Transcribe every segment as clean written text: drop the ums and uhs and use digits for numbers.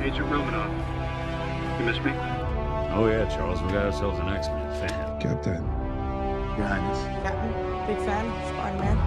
Agent Romanoff. You miss me? Oh yeah, Charles, we got ourselves an X-Men fan. Captain. Your Highness. Jackman, big fan, Spider-Man.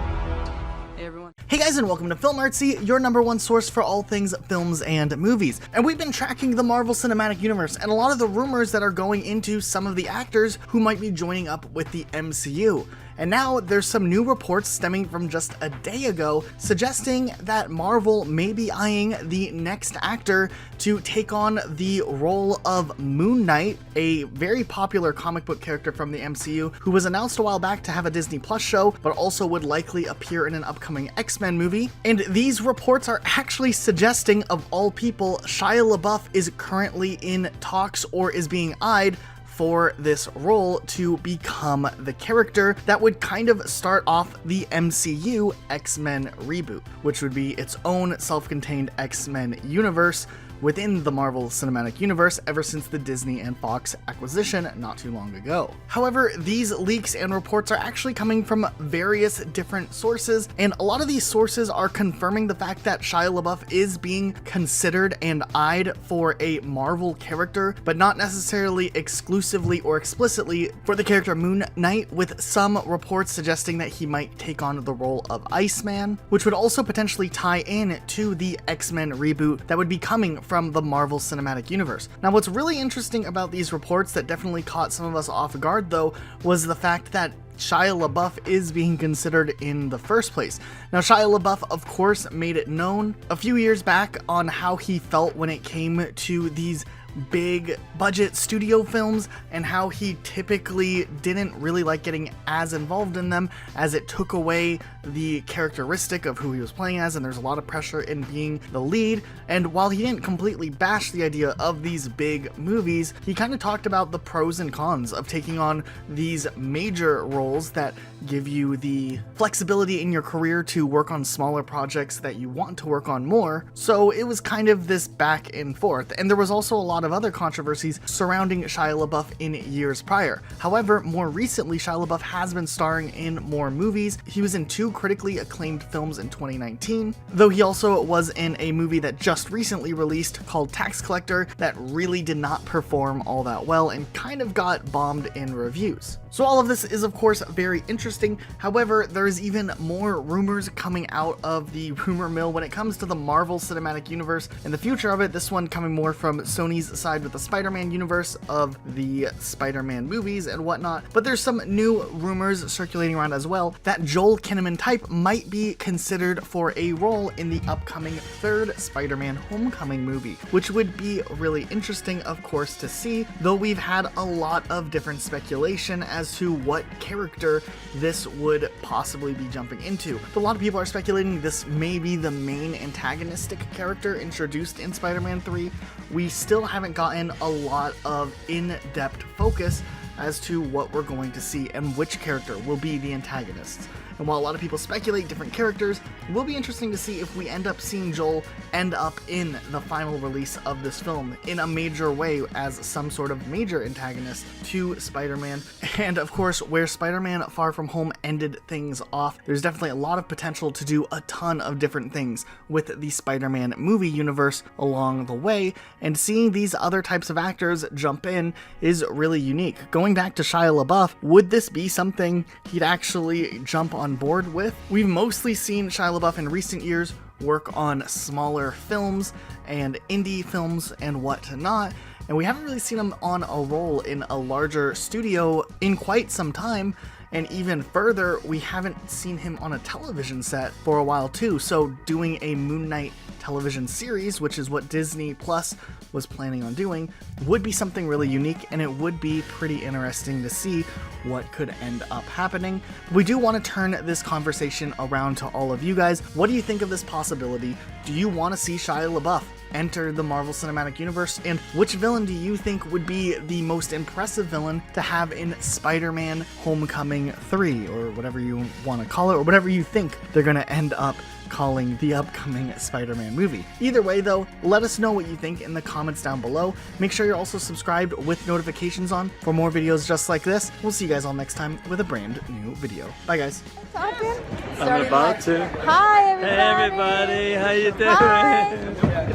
Hey everyone. Hey guys, and welcome to Film Artsy, your #1 source for all things films and movies. And we've been tracking the Marvel Cinematic Universe and a lot of the rumors that are going into some of the actors who might be joining up with the MCU. And now there's some new reports stemming from just a day ago suggesting that Marvel may be eyeing the next actor to take on the role of Moon Knight, a very popular comic book character from the MCU who was announced a while back to have a Disney Plus show, but also would likely appear in an upcoming X-Men movie. And these reports are actually suggesting, of all people, Shia LaBeouf is currently in talks or is being eyed for this role to become the character that would kind of start off the MCU X-Men reboot, which would be its own self-contained X-Men universe within the Marvel Cinematic Universe ever since the Disney and Fox acquisition not too long ago. However, these leaks and reports are actually coming from various different sources, and a lot of these sources are confirming the fact that Shia LaBeouf is being considered and eyed for a Marvel character, but not necessarily exclusively or explicitly for the character Moon Knight, with some reports suggesting that he might take on the role of Iceman, which would also potentially tie in to the X-Men reboot that would be coming from the Marvel Cinematic Universe. Now, what's really interesting about these reports that definitely caught some of us off guard, though, was the fact that Shia LaBeouf is being considered in the first place. Now, Shia LaBeouf, of course, made it known a few years back on how he felt when it came to these big budget studio films and how he typically didn't really like getting as involved in them, as it took away the characteristic of who he was playing as, and there's a lot of pressure in being the lead. And while he didn't completely bash the idea of these big movies, he kind of talked about the pros and cons of taking on these major roles that give you the flexibility in your career to work on smaller projects that you want to work on more. So it was kind of this back and forth, and there was also a lot of other controversies surrounding Shia LaBeouf in years prior. However, more recently, Shia LaBeouf has been starring in more movies. He was in 2 critically acclaimed films in 2019, though he also was in a movie that just recently released called Tax Collector that really did not perform all that well and kind of got bombed in reviews. So all of this is, of course, very interesting. However, there's even more rumors coming out of the rumor mill when it comes to the Marvel Cinematic Universe and the future of it. This one coming more from Sony's side with the Spider-Man universe of the Spider-Man movies and whatnot. But there's some new rumors circulating around as well that Joel Kinnaman type might be considered for a role in the upcoming 3rd Spider-Man Homecoming movie, which would be really interesting, of course, to see, though we've had a lot of different speculation as to what character this would possibly be jumping into. A lot of people are speculating this may be the main antagonistic character introduced in Spider-Man 3. We still haven't gotten a lot of in-depth focus as to what we're going to see and which character will be the antagonists. And while a lot of people speculate different characters, it will be interesting to see if we end up seeing Joel end up in the final release of this film in a major way as some sort of major antagonist to Spider-Man. And of course, where Spider-Man Far From Home ended things off, there's definitely a lot of potential to do a ton of different things with the Spider-Man movie universe along the way, and seeing these other types of actors jump in is really unique. Going back to Shia LaBeouf, would this be something he'd actually jump on board with? We've mostly seen Shia LaBeouf in recent years work on smaller films and indie films and whatnot, and we haven't really seen him on a role in a larger studio in quite some time. And even further, we haven't seen him on a television set for a while too. So doing a Moon Knight television series, which is what Disney Plus was planning on doing, would be something really unique, and it would be pretty interesting to see what could end up happening. We do want to turn this conversation around to all of you guys. What do you think of this possibility? Do you want to see Shia LaBeouf enter the Marvel Cinematic Universe? And which villain do you think would be the most impressive villain to have in Spider-Man Homecoming 3, or whatever you want to call it, or whatever you think they're going to end up calling the upcoming Spider-Man movie? Either way though, let us know what you think in the comments down below. Make sure you're also subscribed with notifications on for more videos just like this. We'll see you guys all next time with a brand new video. Bye guys. I'm about to. Hi everybody. Hey everybody, how you doing? Hi.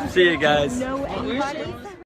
See you guys.